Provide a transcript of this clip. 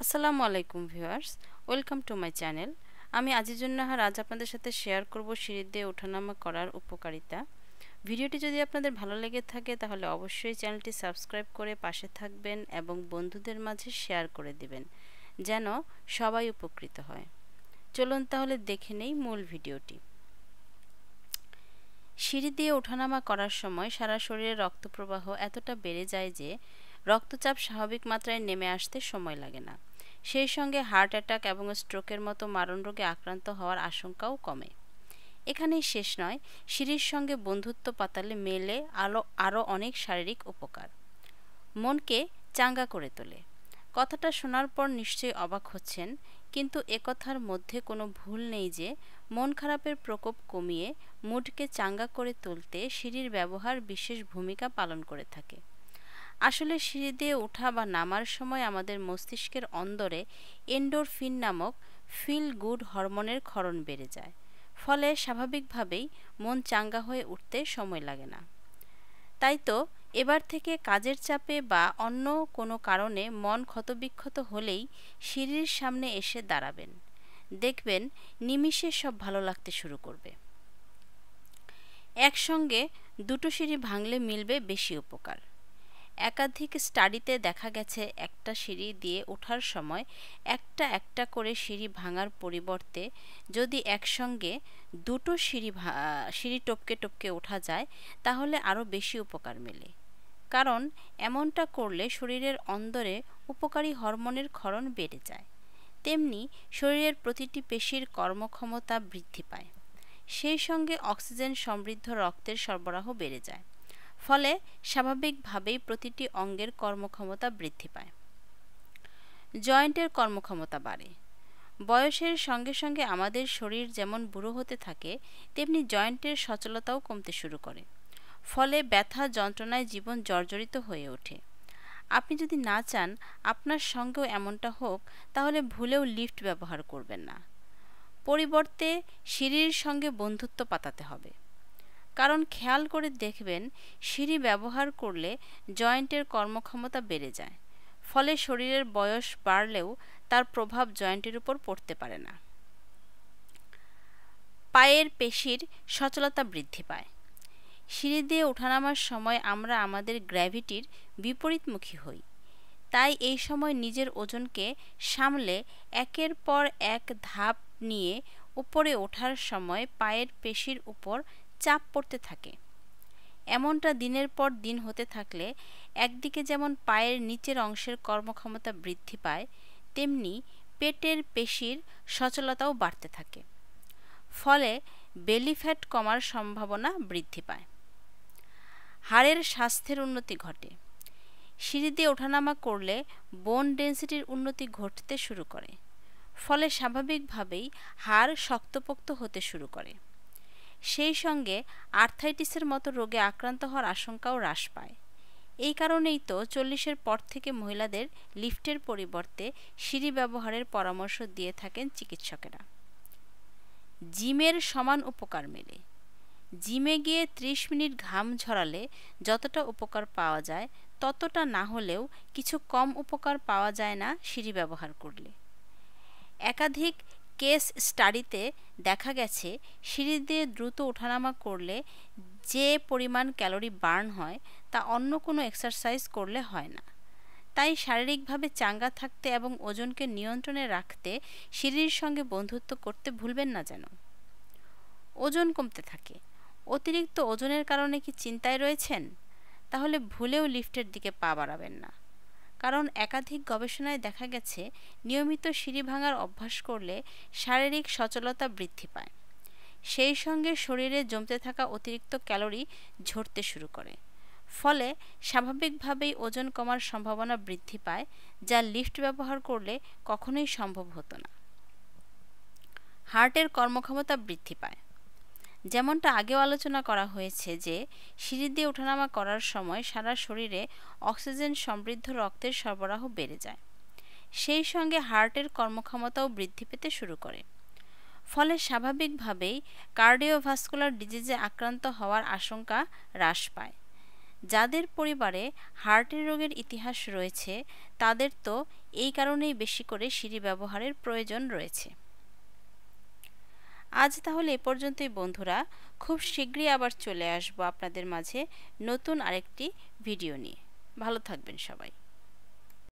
আসসালামু আলাইকুম viewers, welcome to my channel. আমি আজিজুন নাহার আজ আপনাদের সাথে শেয়ার করব সিঁড়ি দিয়ে ওঠানামা করার উপকারিতা। ভিডিওটি যদি আপনাদের ভালো লেগে থাকে তাহলে অবশ্যই চ্যানেলটি সাবস্ক্রাইব করে পাশে থাকবেন এবং বন্ধুদের মাঝে শেয়ার করে দিবেন যেন সবাই উপকৃত হয়। চলুন তাহলে দেখে নেই মূল ভিডিওটি। সিঁড়ি দিয়ে ওঠানামা করার সময় সারা শরীরে রক্তপ্রবাহ এতটা বেড়ে যায় যে রক্তচাপ স্বাভাবিক মাত্রায় নেমে আসতে সময় লাগে না। সেই সঙ্গে হার্ট অ্যাটাক এবং স্ট্রোকের মতো মারণ রোগে আক্রান্ত হওয়ার আশঙ্কাও কমে। এখানেই শেষ নয়, সিঁড়ির সঙ্গে বন্ধুত্ব পাতালে মেলে আরও অনেক শারীরিক উপকার। মনকে চাঙ্গা করে তোলে। কথাটা শোনার পর নিশ্চয়ই অবাক হচ্ছেন, কিন্তু একথার মধ্যে কোনো ভুল নেই যে মন খারাপের প্রকোপ কমিয়ে মুডকে চাঙ্গা করে তুলতে সিঁড়ির ব্যবহার বিশেষ ভূমিকা পালন করে থাকে। আসলে সিঁড়ি দিয়ে ওঠা বা নামার সময় আমাদের মস্তিষ্কের অন্দরে এন্ডোরফিন নামক ফিল গুড হরমোনের ক্ষরণ বেড়ে যায়। ফলে স্বাভাবিকভাবেই মন চাঙ্গা হয়ে উঠতে সময় লাগে না। তাই তো এবার থেকে কাজের চাপে বা অন্য কোনো কারণে মন ক্ষতবিক্ষত হলেই সিঁড়ির সামনে এসে দাঁড়াবেন, দেখবেন নিমিষে সব ভালো লাগতে শুরু করবে। একসঙ্গে দুটো সিঁড়ি ভাঙলে মিলবে বেশি উপকার। একাধিক স্টাডিতে দেখা গেছে একটা সিঁড়ি দিয়ে ওঠার সময় একটা একটা করে সিঁড়ি ভাঙার পরিবর্তে যদি একসঙ্গে দুটো সিঁড়ি টপকে টপকে ওঠা যায় তাহলে আরও বেশি উপকার মেলে। কারণ এমনটা করলে শরীরের অন্দরে উপকারী হরমোনের ক্ষরণ বেড়ে যায়, তেমনি শরীরের প্রতিটি পেশির কর্মক্ষমতা বৃদ্ধি পায়। সেই সঙ্গে অক্সিজেন সমৃদ্ধ রক্তের সরবরাহ বেড়ে যায়। ফলে স্বাভাবিকভাবেই প্রতিটি অঙ্গের কর্মক্ষমতা বৃদ্ধি পায়। জয়েন্টের কর্মক্ষমতা বাড়ে। বয়সের সঙ্গে সঙ্গে আমাদের শরীর যেমন বুড়ো হতে থাকে, তেমনি জয়েন্টের সচলতাও কমতে শুরু করে। ফলে ব্যথা যন্ত্রণায় জীবন জর্জরিত হয়ে ওঠে। আপনি যদি না চান আপনার সঙ্গেও এমনটা হোক, তাহলে ভুলেও লিফট ব্যবহার করবেন না। পরিবর্তে সিঁড়ির সঙ্গে বন্ধুত্ব পাতাতে হবে। কারণ খেয়াল করে দেখবেন, সিঁড়ি ব্যবহার করলে জয়েন্টের কর্মক্ষমতা বেড়ে যায়। ফলে শরীরের বয়স বাড়লেও তার প্রভাব জয়েন্টের উপর পড়তে পারে না। পায়ের পেশির সচলতা বৃদ্ধি পায়। সিঁড়ি দিয়ে ওঠানামার সময় আমরা আমাদের গ্র্যাভিটির বিপরীতমুখী হই। তাই এই সময় নিজের ওজনকে সামলে একের পর এক ধাপ নিয়ে উপরে ওঠার সময় পায়ের পেশির উপর চাপ পড়তে থাকে। এমনটা দিনের পর দিন হতে থাকলে একদিকে যেমন পায়ের নিচের অংশের কর্মক্ষমতা বৃদ্ধি পায়, তেমনি পেটের পেশির সচলতাও বাড়তে থাকে। ফলে বেলি ফ্যাট কমার সম্ভাবনা বৃদ্ধি পায়। হাড়ের স্বাস্থ্যের উন্নতি ঘটে। সিঁড়ি দিয়ে ওঠানামা করলে বোন ডেন্সিটির উন্নতি ঘটতে শুরু করে। ফলে স্বাভাবিকভাবেই হাড় শক্তপোক্ত হতে শুরু করে। সেই সঙ্গে আর্থাইটিসের মতো রোগে আক্রান্ত হওয়ার আশঙ্কাও হ্রাস পায়। এই কারণেই তো 40-এর পর থেকে মহিলাদের লিফটের পরিবর্তে সিঁড়ি ব্যবহারের পরামর্শ দিয়ে থাকেন চিকিৎসকেরা। জিমের সমান উপকার মেলে। জিমে গিয়ে 30 মিনিট ঘাম ঝরালে যতটা উপকার পাওয়া যায়, ততটা না হলেও কিছু কম উপকার পাওয়া যায় না সিঁড়ি ব্যবহার করলে। একাধিক কেস স্টাডিতে দেখা গেছে, সিঁড়ি দিয়ে দ্রুত ওঠানামা করলে যে পরিমাণ ক্যালোরি বার্ন হয় তা অন্য কোনো এক্সারসাইজ করলে হয় না। তাই শারীরিকভাবে চাঙ্গা থাকতে এবং ওজনকে নিয়ন্ত্রণে রাখতে সিঁড়ির সঙ্গে বন্ধুত্ব করতে ভুলবেন না যেন। ওজন কমতে থাকে। অতিরিক্ত ওজনের কারণে কি চিন্তায় রয়েছেন? তাহলে ভুলেও লিফটের দিকে পা বাড়াবেন না। কারণ একাধিক গবেষণায় দেখা গেছে, নিয়মিত সিঁড়ি ভাঙার অভ্যাস করলে শারীরিক সচলতা বৃদ্ধি পায়। সেই সঙ্গে শরীরে জমতে থাকা অতিরিক্ত ক্যালোরি ঝরতে শুরু করে। ফলে স্বাভাবিকভাবেই ওজন কমার সম্ভাবনা বৃদ্ধি পায়, যা লিফট ব্যবহার করলে কখনোই সম্ভব হতো না। হার্টের কর্মক্ষমতা বৃদ্ধি পায়। যেমনটা আগেও আলোচনা করা হয়েছে যে সিঁড়ি দিয়ে ওঠানামা করার সময় সারা শরীরে অক্সিজেন সমৃদ্ধ রক্তের সরবরাহ বেড়ে যায়। সেই সঙ্গে হার্টের কর্মক্ষমতাও বৃদ্ধি পেতে শুরু করে। ফলে স্বাভাবিকভাবেই কার্ডিওভাস্কুলার ডিজিজে আক্রান্ত হওয়ার আশঙ্কা হ্রাস পায়, যাদের পরিবারে হার্টের রোগের ইতিহাস রয়েছে তাদের তো এই কারণেই বেশি করে সিঁড়ি ব্যবহারের প্রয়োজন রয়েছে। আজ তাহলে এ পর্যন্তই বন্ধুরা, খুব শীঘ্রই আবার চলে আসবো আপনাদের মাঝে নতুন আরেকটি ভিডিও নিয়ে। ভালো থাকবেন সবাই।